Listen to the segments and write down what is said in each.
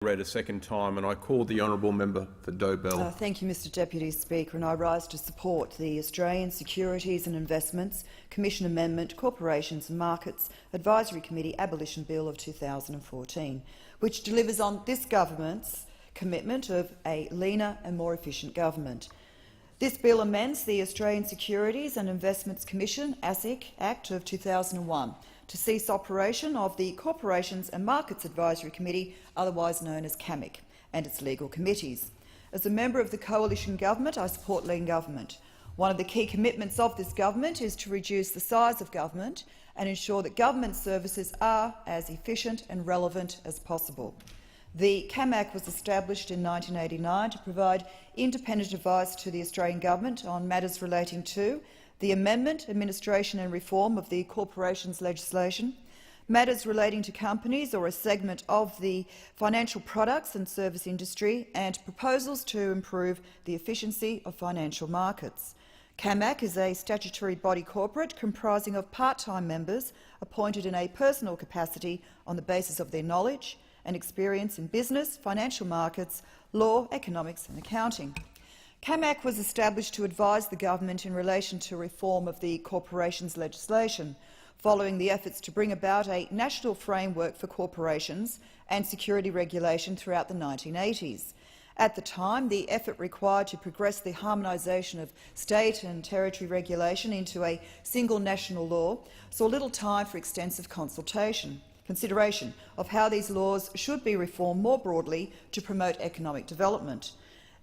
Read a second time, and I call the honourable member for Dobell. Thank you, Mr Deputy Speaker, and I rise to support the Australian Securities and Investments Commission Amendment Corporations and Markets Advisory Committee Abolition Bill of 2014, which delivers on this government's commitment of a leaner and more efficient government. This bill amends the Australian Securities and Investments Commission (ASIC) Act of 2001 to cease operation of the Corporations and Markets Advisory Committee, otherwise known as CAMIC, and its legal committees. As a member of the coalition government, I support lean government. One of the key commitments of this government is to reduce the size of government and ensure that government services are as efficient and relevant as possible. The CAMAC was established in 1989 to provide independent advice to the Australian government on matters relating to the amendment, administration and reform of the corporations legislation, matters relating to companies or a segment of the financial products and service industry, and proposals to improve the efficiency of financial markets. CAMAC is a statutory body corporate comprising of part-time members appointed in a personal capacity on the basis of their knowledge and experience in business, financial markets, law, economics and accounting. CAMAC was established to advise the government in relation to reform of the corporations legislation, following the efforts to bring about a national framework for corporations and security regulation throughout the 1980s. At the time, the effort required to progress the harmonisation of state and territory regulation into a single national law saw little time for extensive consideration of how these laws should be reformed more broadly to promote economic development.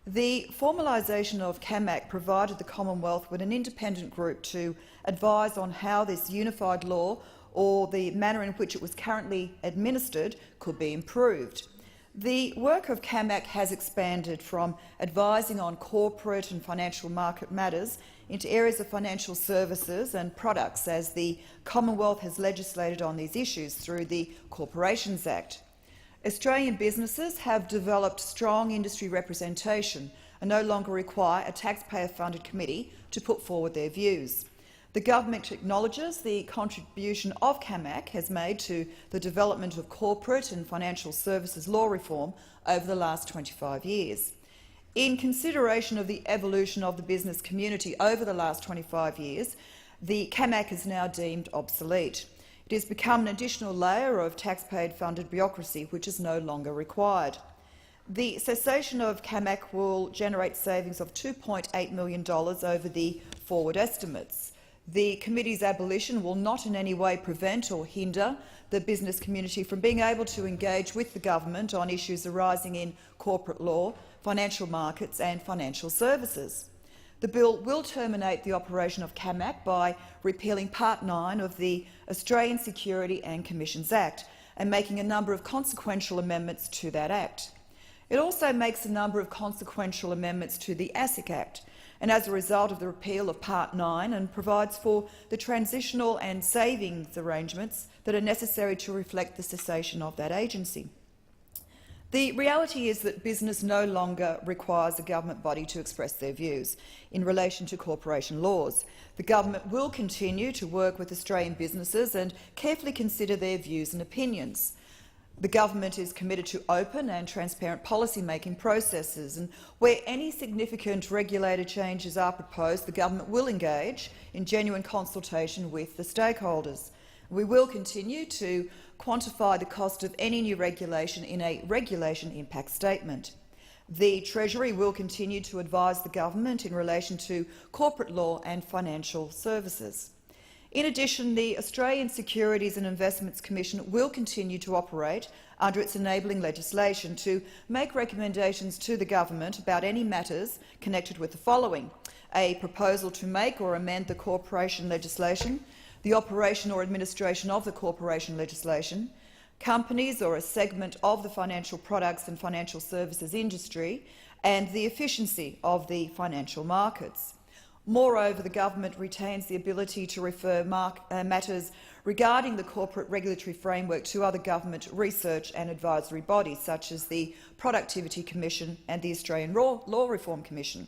The formalisation of CAMAC provided the Commonwealth with an independent group to advise on how this unified law, or the manner in which it was currently administered, could be improved. The work of CAMAC has expanded from advising on corporate and financial market matters into areas of financial services and products, as the Commonwealth has legislated on these issues through the Corporations Act. Australian businesses have developed strong industry representation and no longer require a taxpayer-funded committee to put forward their views. The government acknowledges the contribution of CAMAC has made to the development of corporate and financial services law reform over the last 25 years. In consideration of the evolution of the business community over the last 25 years, the CAMAC is now deemed obsolete. It has become an additional layer of taxpayer-funded bureaucracy which is no longer required. The cessation of CAMAC will generate savings of $2.8 million over the forward estimates. The committee's abolition will not in any way prevent or hinder the business community from being able to engage with the government on issues arising in corporate law, financial markets and financial services. The bill will terminate the operation of CAMAC by repealing Part 9 of the Australian Securities and Commissions Act and making a number of consequential amendments to that Act. It also makes a number of consequential amendments to the ASIC Act, and as a result of the repeal of Part 9, and provides for the transitional and savings arrangements that are necessary to reflect the cessation of that agency. The reality is that business no longer requires a government body to express their views in relation to corporation laws. The government will continue to work with Australian businesses and carefully consider their views and opinions. The government is committed to open and transparent policy-making processes, and where any significant regulator changes are proposed, the government will engage in genuine consultation with the stakeholders. We will continue to quantify the cost of any new regulation in a regulation impact statement. The Treasury will continue to advise the government in relation to corporate law and financial services. In addition, the Australian Securities and Investments Commission will continue to operate under its enabling legislation to make recommendations to the government about any matters connected with the following: a proposal to make or amend the corporation legislation, the operation or administration of the corporation legislation, companies or a segment of the financial products and financial services industry, and the efficiency of the financial markets. Moreover, the government retains the ability to refer matters regarding the corporate regulatory framework to other government research and advisory bodies, such as the Productivity Commission and the Australian Law Reform Commission.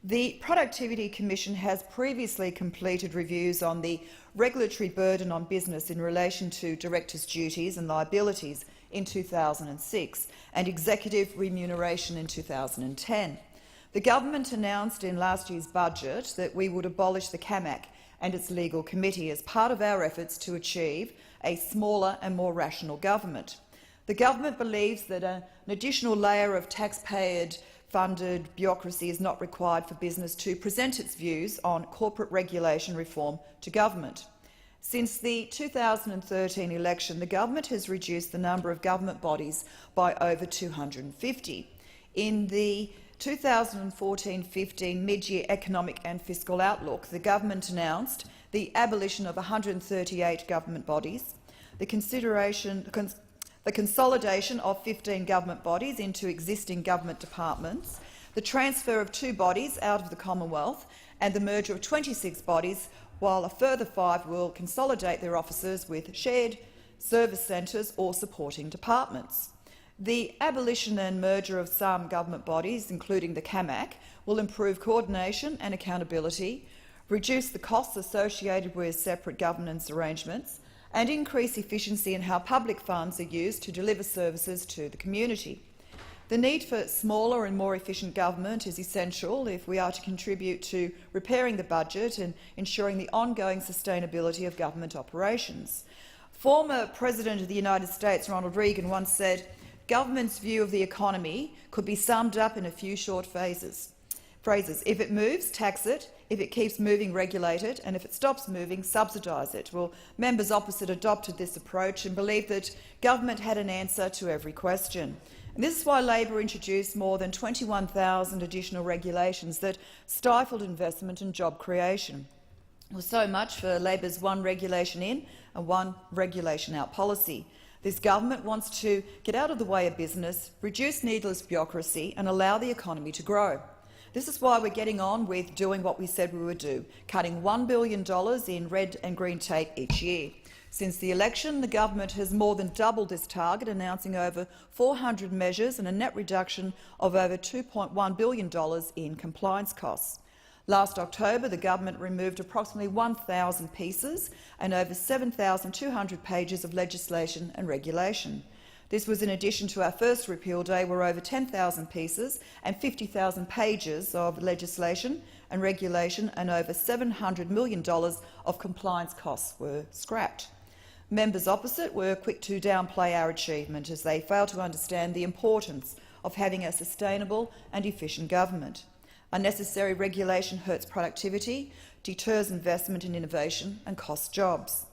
The Productivity Commission has previously completed reviews on the regulatory burden on business in relation to directors' duties and liabilities in 2006 and executive remuneration in 2010. The government announced in last year's budget that we would abolish the CAMAC and its legal committee as part of our efforts to achieve a smaller and more rational government. The government believes that an additional layer of taxpayer-funded bureaucracy is not required for business to present its views on corporate regulation reform to government. Since the 2013 election, the government has reduced the number of government bodies by over 250. In the 2014-15 mid-year economic and fiscal outlook, the government announced the abolition of 138 government bodies, the consolidation of 15 government bodies into existing government departments, the transfer of 2 bodies out of the Commonwealth and the merger of 26 bodies, while a further 5 will consolidate their offices with shared service centres or supporting departments. The abolition and merger of some government bodies, including the CAMAC, will improve coordination and accountability, reduce the costs associated with separate governance arrangements, and increase efficiency in how public funds are used to deliver services to the community. The need for smaller and more efficient government is essential if we are to contribute to repairing the budget and ensuring the ongoing sustainability of government operations. Former President of the United States, Ronald Reagan, once said, "Government's view of the economy could be summed up in a few short phrases. If it moves, tax it. If it keeps moving, regulate it. And if it stops moving, subsidise it." Well, members opposite adopted this approach and believed that government had an answer to every question. And this is why Labor introduced more than 21,000 additional regulations that stifled investment and job creation. Well, so much for Labor's one regulation in and one regulation out policy. This government wants to get out of the way of business, reduce needless bureaucracy and allow the economy to grow. This is why we're getting on with doing what we said we would do, cutting $1 billion in red and green tape each year. Since the election, the government has more than doubled this target, announcing over 400 measures and a net reduction of over $2.1 billion in compliance costs. Last October, the government removed approximately 1,000 pieces and over 7,200 pages of legislation and regulation. This was in addition to our first repeal day, where over 10,000 pieces and 50,000 pages of legislation and regulation and over $700 million of compliance costs were scrapped. Members opposite were quick to downplay our achievement as they failed to understand the importance of having a sustainable and efficient government. Unnecessary regulation hurts productivity, deters investment in innovation and costs jobs.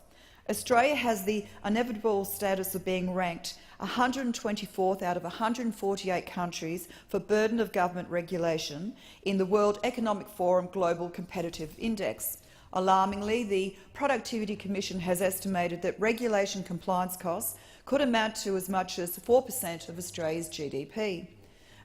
Australia has the inevitable status of being ranked 124th out of 148 countries for burden of government regulation in the World Economic Forum Global Competitive Index. Alarmingly, the Productivity Commission has estimated that regulation compliance costs could amount to as much as 4% of Australia's GDP.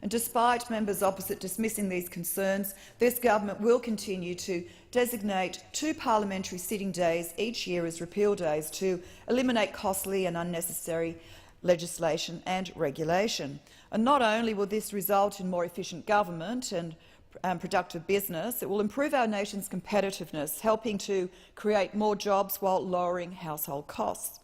And despite members opposite dismissing these concerns, this government will continue to designate 2 parliamentary sitting days each year as repeal days to eliminate costly and unnecessary legislation and regulation. And not only will this result in more efficient government and productive business, it will improve our nation's competitiveness, helping to create more jobs while lowering household costs.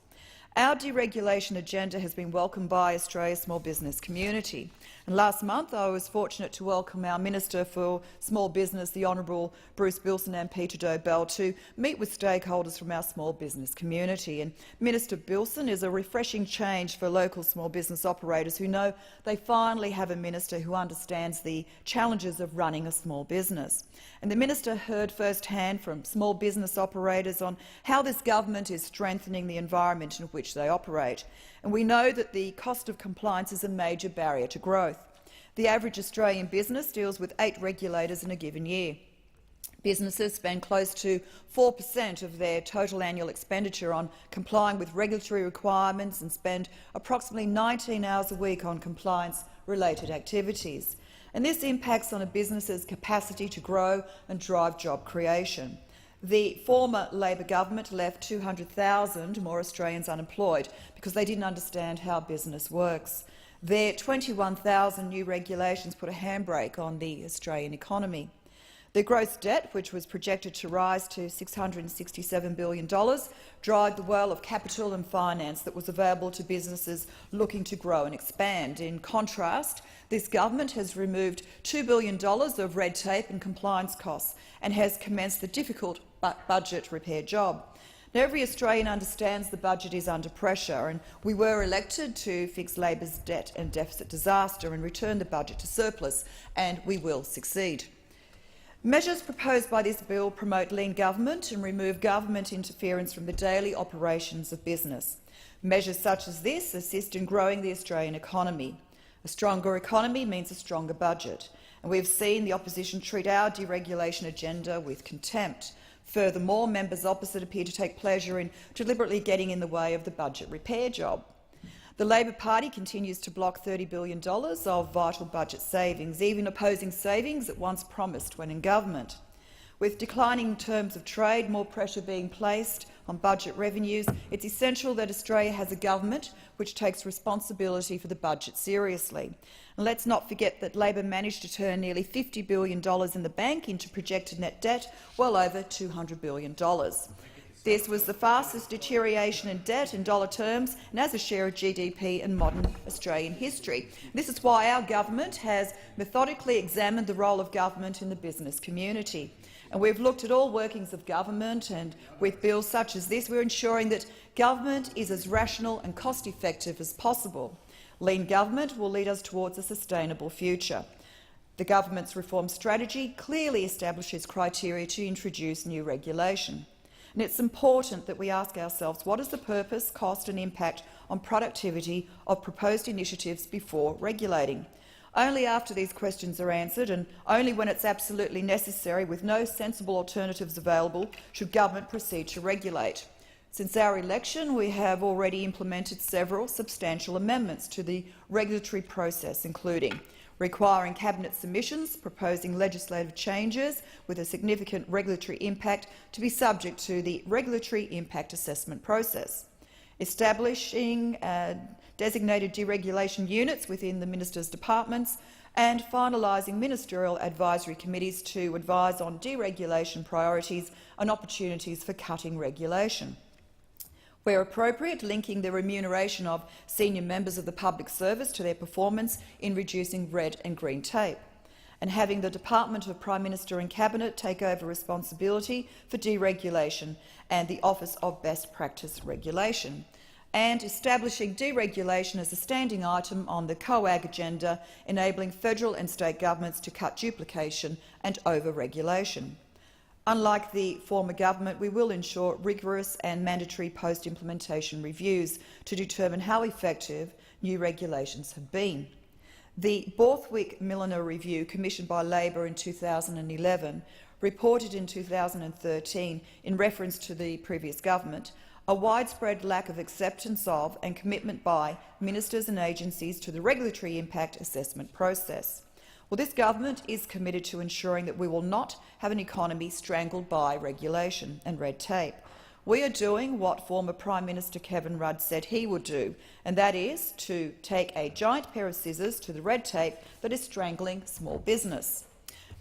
Our deregulation agenda has been welcomed by Australia's small business community. And last month I was fortunate to welcome our Minister for Small Business, the Honourable Bruce Bilson and Peter Dobell, to meet with stakeholders from our small business community. And Minister Bilson is a refreshing change for local small business operators who know they finally have a minister who understands the challenges of running a small business. And the minister heard firsthand from small business operators on how this government is strengthening the environment in which they operate. And we know that the cost of compliance is a major barrier to growth. The average Australian business deals with 8 regulators in a given year. Businesses spend close to 4% of their total annual expenditure on complying with regulatory requirements and spend approximately 19 hours a week on compliance-related activities. And this impacts on a business's capacity to grow and drive job creation. The former Labor government left 200,000 more Australians unemployed because they didn't understand how business works. Their 21,000 new regulations put a handbrake on the Australian economy. The gross debt, which was projected to rise to $667 billion, dried the well of capital and finance that was available to businesses looking to grow and expand. In contrast, this government has removed $2 billion of red tape and compliance costs and has commenced the difficult budget repair job. Now, every Australian understands the budget is under pressure, and we were elected to fix Labor's debt and deficit disaster and return the budget to surplus, and we will succeed. Measures proposed by this bill promote lean government and remove government interference from the daily operations of business. Measures such as this assist in growing the Australian economy. A stronger economy means a stronger budget, and we have seen the opposition treat our deregulation agenda with contempt. Furthermore, members opposite appear to take pleasure in deliberately getting in the way of the budget repair job. The Labor Party continues to block $30 billion of vital budget savings, even opposing savings it once promised when in government. With declining terms of trade, more pressure being placed on budget revenues, it's essential that Australia has a government which takes responsibility for the budget seriously. And let's not forget that Labor managed to turn nearly $50 billion in the bank into projected net debt well over $200 billion. This was the fastest deterioration in debt in dollar terms and as a share of GDP in modern Australian history. This is why our government has methodically examined the role of government in the business community. And we've looked at all workings of government, and with bills such as this, we're ensuring that government is as rational and cost-effective as possible. Lean government will lead us towards a sustainable future. The government's reform strategy clearly establishes criteria to introduce new regulation. And it's important that we ask ourselves what is the purpose, cost and impact on productivity of proposed initiatives before regulating. Only after these questions are answered, and only when it's absolutely necessary with no sensible alternatives available, should government proceed to regulate. Since our election, we have already implemented several substantial amendments to the regulatory process, including requiring cabinet submissions, proposing legislative changes with a significant regulatory impact to be subject to the regulatory impact assessment process, establishing designated deregulation units within the ministers' departments, and finalising ministerial advisory committees to advise on deregulation priorities and opportunities for cutting regulation. Where appropriate, linking the remuneration of senior members of the public service to their performance in reducing red and green tape, and having the Department of Prime Minister and Cabinet take over responsibility for deregulation and the Office of Best Practice Regulation, and establishing deregulation as a standing item on the COAG agenda, enabling federal and state governments to cut duplication and over-regulation. Unlike the former government, we will ensure rigorous and mandatory post-implementation reviews to determine how effective new regulations have been. The Borthwick-Milliner review, commissioned by Labor in 2011, reported in 2013, in reference to the previous government, a widespread lack of acceptance of and commitment by ministers and agencies to the regulatory impact assessment process. Well, this government is committed to ensuring that we will not have an economy strangled by regulation and red tape. We are doing what former Prime Minister Kevin Rudd said he would do, and that is to take a giant pair of scissors to the red tape that is strangling small business.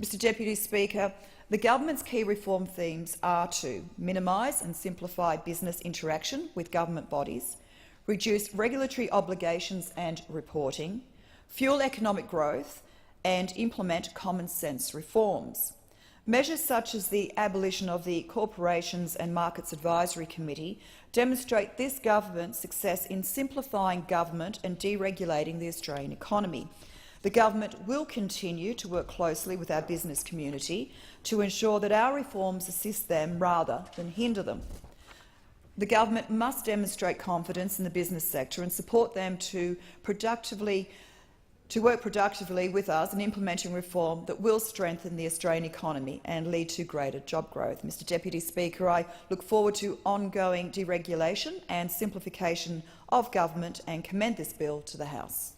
Mr Deputy Speaker, the government's key reform themes are to minimise and simplify business interaction with government bodies, reduce regulatory obligations and reporting, fuel economic growth, and implement common-sense reforms. Measures such as the abolition of the Corporations and Markets Advisory Committee demonstrate this government's success in simplifying government and deregulating the Australian economy. The government will continue to work closely with our business community to ensure that our reforms assist them rather than hinder them. The government must demonstrate confidence in the business sector and support them to work productively with us in implementing reform that will strengthen the Australian economy and lead to greater job growth. Mr Deputy Speaker, I look forward to ongoing deregulation and simplification of government and commend this bill to the House.